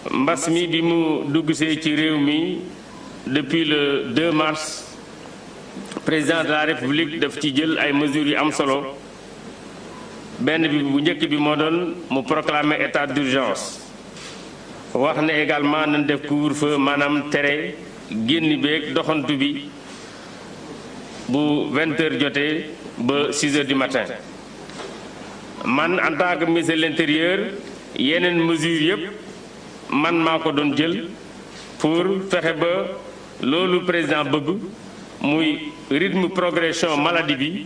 mbas mi bi mu duggsee ci réew mi depuis le 2 mars président de la république daf ci jël ay mesures yu am solo benn bi bu njëkk bi moo doon mu proclamer état d'urgence wax ne également nañ def couvre-feu maanaam tere génn beeg doxantu bi bu 20 heures jotee ba 6 heures du matin man en tant que ministre de l'intérieur yeneen mesures yëpp man maa ko doon jël pour fexe ba loolu président bëgg muy rythme progression maladie bi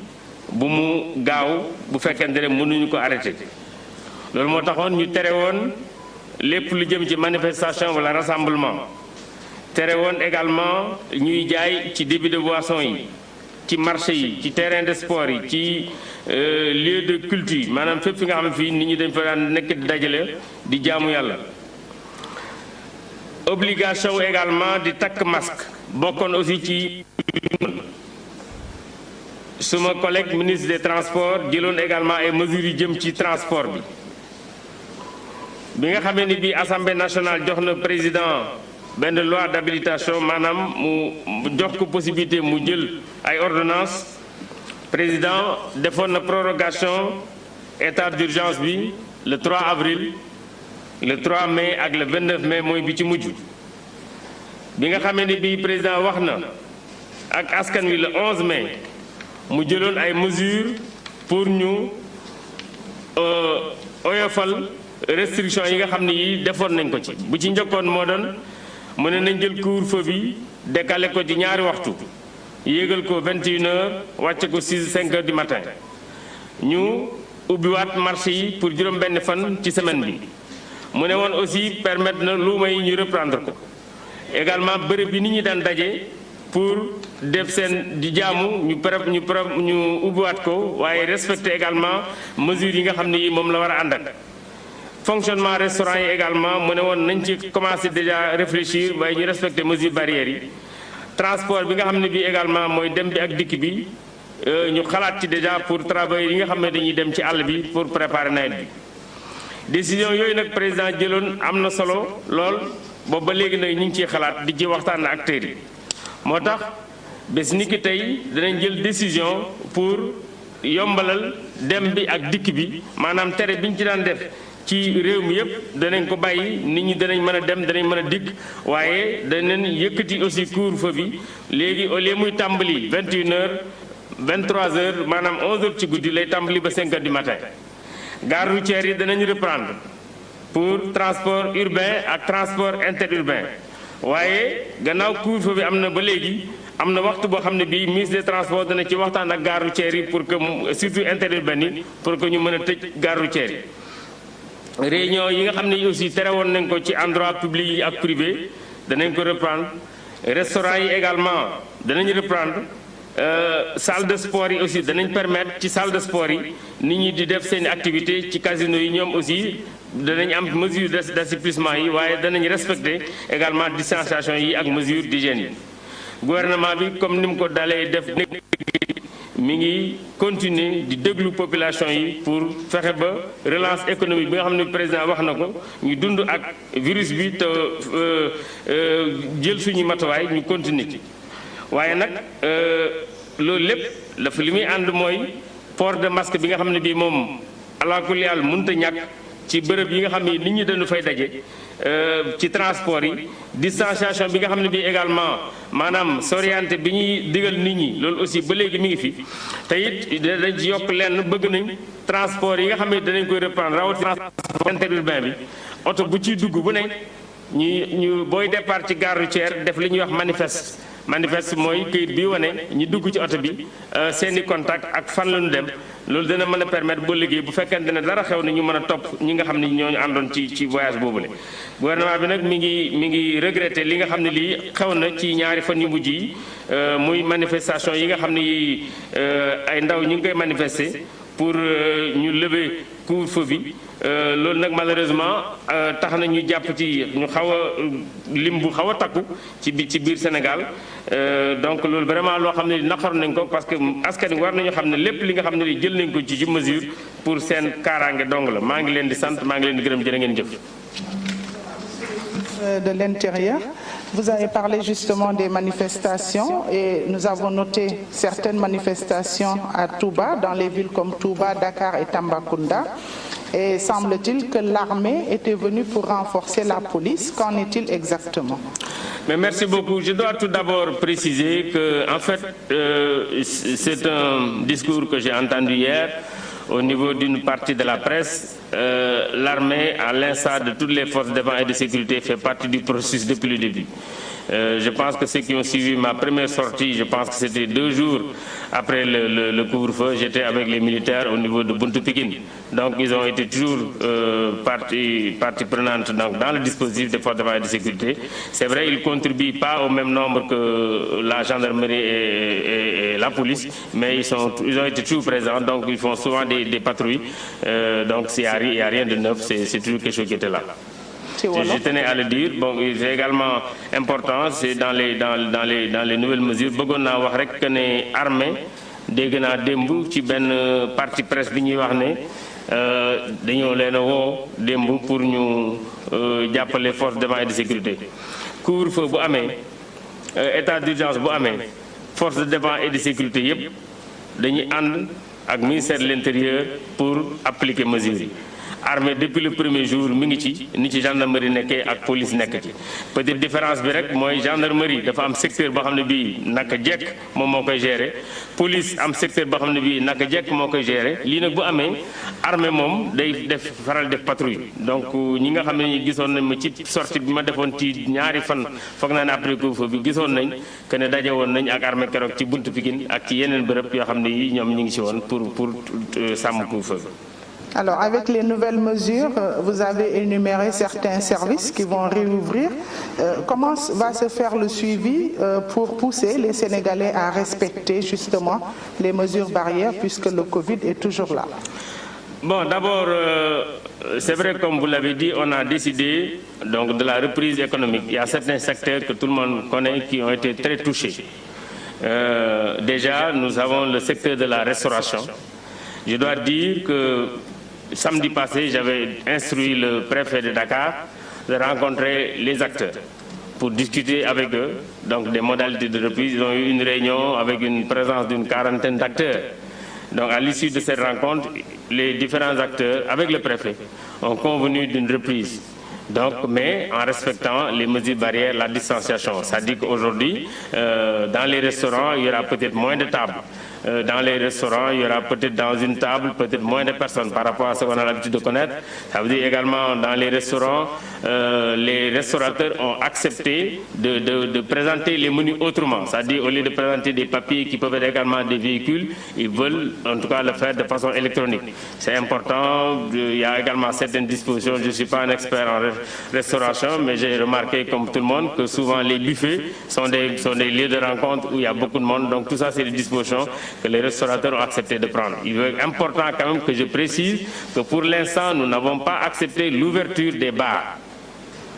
bu mu gaaw bu fekkente ne mënuñu ko arrêté loolu moo taxoon ñu tere woon lépp lu jëm ci manifestation wala rassemblement tere woon également ñuy jaay ci débit de boisson yi ci marché yi ci terrain de sport yi ci lieu de culte yi maanaam fépp fi nga xam ne fii nit ñi dañ fa daan nekk di dajale di jaamu yàlla. obligation également di takk masque bokkoon aussi ci suma collègue ministre des transports jëloon également ay mesures yu jëm ci transport bi nga xamee ni bii assemblée nationale jox na président benn loi d'habilitation maanaam mu jox ko possibilité mu jël ay ordonnance président defoon na prorogation état d'urgence bi le 3 avril le 3 mai ak le 29 mai mooy bi ci mujj bi nga xamee ni bii président wax na ak askan wi le 11 mai mu jëloon ay mesures pour ñu oyofal restriction yi nga xam ne yi defoon nañ ko ci bu ci njëkkoon moo doon mu ne nañ jël couvre-feu bi décalé ko ci ñaari waxtu yéegal ko 21 heures wàcce ko 5 heures du matin ñu ubbiwaat marché yi pour juróom-benn fan ci semaine bi mu ne woon aussi permettre na luuma yi ñu reprendre ko également bërëb bi nit ñi daan daje pour def seen di jaamu ñu ubbiwaat ko waaye respecter également mesures yi nga xam ne yi moom la war a ànd ak fonctionnement restaurant yi également mu ne woon nañ ci commencer déjà réfléchir waaye ñu respecter mesures barrières yi transport bi nga xam ne bi également mooy dem bi ak dikk bi ñu xalaat ci déjà pour travailleurs yi nga xam ne dañuy dem ci àll bi pour préparer nawet bi décision yooyu nag président jëloon am na solo lool boobu ba léegi nag ñu ngi ciy xalaat di ci waxtaan ak acteurs yi moo tax bés ni ki tey danañ jël décision pour yombalal dem bi ak dikk bi maanaam tere biñ ci daan def ci réew mi yëpp danañ ko bàyyi nit ñi danañ mën a dem danañ mën a dikk waaye danañ yëkkati aussi couvre-feu bi léegi au lieu muy tàmbali 21 heures 23 heures maanaam 11 heures ci guddi lay tàmbali ba 5 heures du matin. gare routière yi danañ reprendre pour transport urbain ak transport interurbain waaye gannaaw couvre-feu bi am na ba léegi am na waxtu boo xam ne bii ministre des transports dana ci waxtaan ak gare routière yi pour que surtout interurbain yi pour que ñu mën a tëj gare routière yi. réunion yi nga xam ne aussi tere woon nañ ko ci endroit public yi ak privé danañ ko reprendre restaurant yi également danañ reprendre salle de sport yi aussi danañ permettre ci salle de sport yi nit ñi di def seen activité ci casino yi ñoom aussi danañ am mesure d'assouplissement yi waaye danañ respecter également distanciation yi ak mesure d'hygiène yi gouvernement bi comme ni mu ko dalee def mi ngi continuer di déglu population yi pour fexe ba relance économique bi nga xam ne président wax na ko ñu dund ak virus bi te jël suñu matuwaay ñu continuer ci waaye nag loolu lépp dafa li muy ànd mooy port de masque bi nga xam ne bii moom alaakulli yàlla mënut a ñàkk ci bërëb yi nga xam ne nit ñi dañu fay daje ci transport yi distanciation bi nga xam ne bii également maanaam s'orienter bi ñuy digal nit ñi loolu aussi ba léegi mi ngi fi te it dañ ci yokk lenn bëgg nañ transport yi nga xam ne danañ koy reprendre rawatina transport interurbain bi oto bu ciy dugg bu ne ñu booy départ ci gare routière def li ñuy wax manifeste mooy këyit bi wane ñi dugg ci oto bi seeni contact ak fan la ñu dem loolu dana mën a permettre boo liggéey bu fekkente ne dara xew na ñu mën a topp ñi nga xam ne ñooñu àndoon ci voyage boobule. gouvernement bi nag mi ngi regretter li nga xam ne lii xew na ci ñaari fan yu mujj yi muy manifestation yi nga xam ne yi ay ndaw ñu ngi koy manifester pour ñu lever couvre-feu bi loolu nag malheureusement tax na ñu jàpp ci ñu xaw a lim bu xaw a takku ci biir Sénégal donc loolu vraiment loo xam ne naqar nañ ko parce que askan wi war nañu xam ne lépp li nga xam ne li jël nañ ko ci mesure pour seen kaaraange dong la maa ngi leen di sant maa ngi leen di gërëm jërë ngeen jëf. de l'Intérieur, vous avez parlé justement des manifestations et nous avons noté certaines manifestations à Touba, dans les villes comme Touba, Dakar et Tambacounda. Et semble-t-il que l'armée était venue pour renforcer la police. Qu'en est-il exactement? Mais merci beaucoup. Je dois tout d'abord préciser que, en fait, c'est un discours que j'ai entendu hier au niveau d'une partie de la presse. L'armée, à l'instar de toutes les forces de défense et de sécurité, fait partie du processus depuis le début. Je pense que ceux qui ont suivi ma première sortie, je pense que c'était 2 jours après le couvre-feu, j'étais avec les militaires au niveau de Buntu Pikine. Donc ils ont été toujours partie prenante donc, dans le dispositif des forces de défense et de sécurité. C'est vrai, ils ne contribuent pas au même nombre que la gendarmerie et la police, mais ils ont été toujours présents, donc ils font souvent des patrouilles. Donc il n'y a rien de neuf, c'est toujours quelque chose qui était là. Je tenais à le dire. Bon, c'est également important, c'est dans les nouvelles mesures. bëggoon naa wax rek que ne armée dégg naa démb ci benn partie presse bi ñuy wax ne dañoo leen a woo démb pour ñu jàppale force de défense et de sécurité. Couvre-feu bu amee état d'urgence bu amee force de défense et de sécurité yëpp dañuy ànd ak ministère de l'Intérieur pour appliquer mesures yi. Armée depuis le premier jour mi ngi ci ni ci gendarmerie nekkee ak police nekk ci peut-être différence bi rek mooy gendarmerie dafa am secteur boo xam ne bii naka jekk moom moo koy gérer police am secteur boo xam ne bii naka jekk moo koy gérer lii nag bu amee armée moom day faral def patrouille donc ñi nga xam ne ñi gisoon nañ ma ci sortie bi ma defoon ci ñaari fan foog naa ne après couvre-feu bi gisoon nañ que ne daje woon nañ ak armée keroog ci buntu Pikine ak ci yeneen bërëb yoo xam ne yi ñoom ñu ngi ci woon pour sàmm couvre-feu bi. Alors, avec les nouvelles mesures, vous avez énuméré certains services qui vont réouvrir. Comment va se faire le suivi pour pousser les Sénégalais à respecter justement les mesures barrières puisque le Covid est toujours là? Bon, d'abord, c'est vrai, comme vous l'avez dit, on a décidé donc, de la reprise économique. Il y a certains secteurs que tout le monde connaît qui ont été très touchés. Déjà, nous avons le secteur de la restauration. Je dois dire que samedi passé, j'avais instruit le préfet de Dakar de rencontrer les acteurs pour discuter avec eux donc des modalités de reprise. Ils ont eu une réunion avec une présence d'une 40aine d'acteurs. Donc à l'issue de cette rencontre, les différents acteurs, avec le préfet, ont convenu d'une reprise. Donc, mais en respectant les mesures barrières, la distanciation. Ça dit qu'aujourd'hui, dans les restaurants, il y aura peut-être moins de tables. Dans les restaurants, il y aura peut-être dans une table, peut-être moins de personnes par rapport à ce qu'on a l'habitude de connaître. Ça veut dire également dans les restaurants, les restaurateurs ont accepté de présenter les menus autrement. C'est-à-dire au lieu de présenter des papiers qui peuvent être également des véhicules, ils veulent en tout cas le faire de façon électronique. C'est important, il y a également certaines dispositions. Je ne suis pas un expert en restauration, mais j'ai remarqué comme tout le monde que souvent les buffets sont des lieux de rencontre où il y a beaucoup de monde. Donc tout ça c'est des dispositions que les restaurateurs ont accepté de prendre. Il est important quand même que je précise que pour l'instant, nous n'avons pas accepté l'ouverture des bars.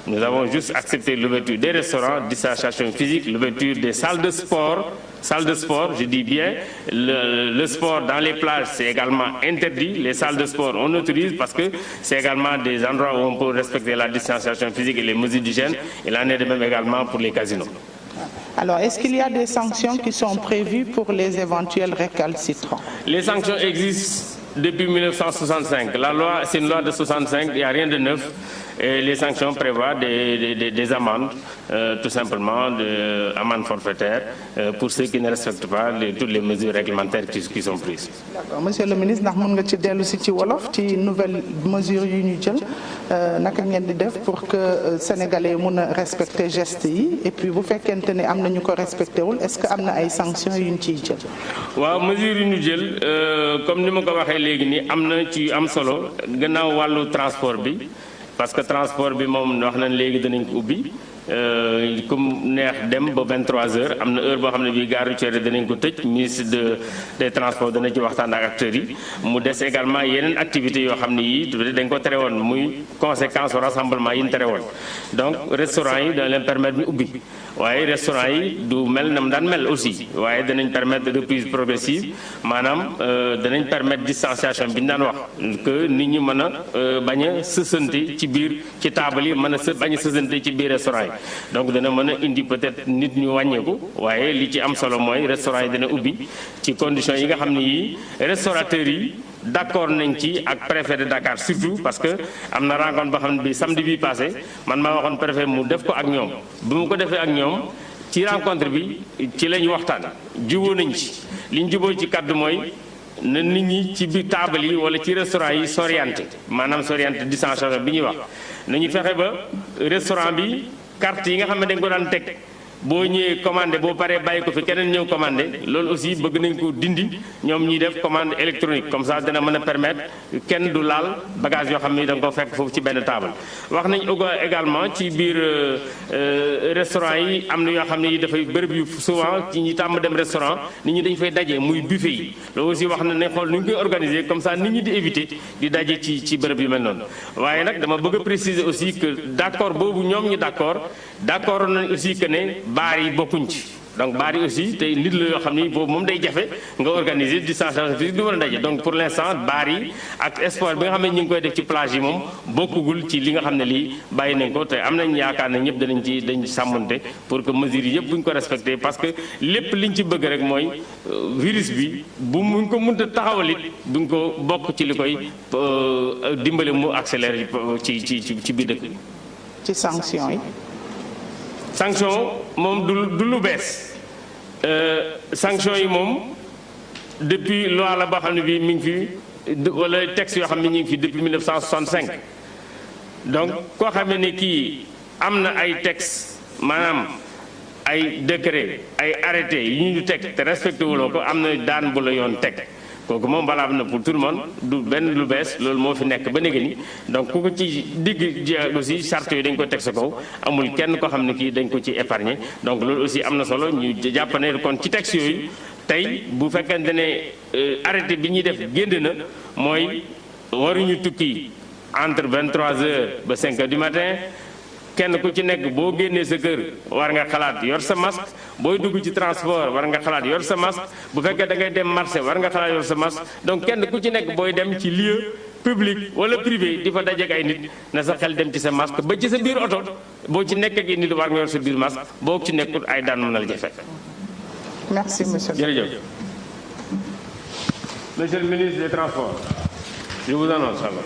Nous avons juste accepté l'ouverture des restaurants, distanciation physique, l'ouverture des salles de sport. Salles de sport, je dis bien, le sport dans les plages, c'est également interdit. Les salles de sport, on autorise parce que c'est également des endroits où on peut respecter la distanciation physique et les mesures d'hygiène. Il en est de même également pour les casinos. Alors, est-ce qu'il y a des sanctions qui sont prévues pour les éventuels récalcitrants? Les sanctions existent depuis 1965. La loi, c'est une loi de 65, il n'y a rien de neuf. Et les sanctions prévoient des amendes, tout simplement, des amendes forfaitaires pour ceux qui ne respectent pas toutes les mesures réglementaires qui sont prises. D'accord. Monsieur le ministre, ndax mën nga ci dellu si ci wolof ci nouvelles mesures yu ñu jël naka ngeen di def pour que sénégalais mën a respecter gestes yi et puis bu fekkente ne am na ñu ko respecté wul est-ce que am na ay sanctions yu ñu ciy jël. waaw mesures yu ñu jël comme ni ma ko waxee léegi nii am na ci am solo gannaaw wàllu transport bi. Parce que transport bi moom wax nañ léegi danañ ko ubbi comme neex dem ba 23h am na heure boo xam ne bii gare routière danañ ko tëj ministre des transports dana ci waxtaan ak acteurs yi mu des également yeneen activités yoo xam ne yii dañ ko tere woon muy conséquence au rassemblement yi ñu tere woon donc restaurant yi dana leen permettre ñu ubbi waaye restaurant yi du mel na mu daan mel aussi waaye danañ permettre reprise progressive maanaam danañ permettre distanciation bi ñu daan wax que nit ñi mën a bañ a sësante ci biir ci taabal yi mën a bañ a sësante ci biir restaurant yi donc dana mën a indi peut-être nit ñu wàññeeku waaye li ci am solo mooy restaurant yi dana ubbi ci conditions yi nga xam ne yii restaurateurs yi d'accord nañ ci ak préfet de Dakar surtout parce que am na rencontre boo xam ne bi samedi bi passé man maa waxoon préfet mu def ko ak ñoom bu mu ko defee ak ñoom ci rencontre bi ci lañu waxtaan juboo nañ ci liñ juboo ci kaddu mooy na nit ñi ci biir table yi wala ci restaurant yi s'orienté maanaam s'orienté distanciation bi ñuy wax nañu fexe ba restaurant bi carte yi nga xam ne dañ ko daan teg boo ñëwee commandé boo paree bàyyi ko fi keneen ñëw commandé loolu aussi bëgg nañ ko dindi ñoom ñuy def commande électronique comme ça dana mën a permettre kenn du laal bagage yoo xam ni da nga ko fekk foofu ci benn table. wax nañ également ci biir restaurant yi am na yoo xam ne yi dafay bërëb yu souvent ci ñi tàmm dem restaurant nit ñi dañ fay daje muy buffet yi loolu aussi wax na ne xool nu ñu koy organiser comme ça nit ñi di éviter di daje ci bërëb yu mel noonu waaye nag dama bëgg a préciser aussi que d'accord boobu ñoom ñu d'accord nañ aussi que ne baar yi bokkuñ ci donc baar yi aussi tey nit la yoo xam ni boobu moom day jafe nga organiser distanciation physique du mën a daje donc pour l'instant baar yi ak sport bi nga xam ne ñu ngi koy def ci plage yi moom bokkugul ci li nga xam ne lii bàyyi nañ ko te am nañ yaakaar ne ñëpp dañ sàmmante pour que mesures yi yëpp bu ñu ko respecté parce que lépp liñ ci bëgg rek mooy virus bi bu muñ ko mënta taxawalit buñ ko bokk ci li koy dimbale mu accélérer ci biir dëkk bi. ci sanction yi. sanction moom du lu bees sanction yi moom depuis loi la boo xam ne bii mi ngi fi wala texte yoo xam ne ñu ngi fi depuis 1965 donc koo xamee ne kii am na ay texte maanaam ay décret ay arrêté yi ñu teg te respecté wuloo ko am na daan bu la yoon teg kooku moom valable na pour tout le monde du benn lu bees loolu moo fi nekk ba léegi ni donc ku ko ci digg ji aussi charte yooyu dañ ko teg sa kaw amul kenn koo xam ne kii dañ ko ci épargner donc loolu aussi am na solo ñu jàpp ne kon ci texte yooyu tey bu fekkente ne arrêté bi ñuy def génn na mooy waruñu tukki entre 23h ba 5h du matin kenn ku ci nekk boo génnee sa kër war nga xalaat yor sa masque booy dugg ci transport war nga xalaat yor sa masque bu fekkee da ngay dem marché war nga xalaat yor sa masque donc kenn ku ci nekk booy dem ci lieu public wala privé di fa dajeek ay nit na sa xel dem ci sa masque ba ci sa biir oto boo ci nekk ak nit war nga yor sa biir masque boo ci nekkul ay daan mën na la jafe. Merci monsieur. Jërëjëf. Monsieur le ministre des Transports, je vous annonce alors.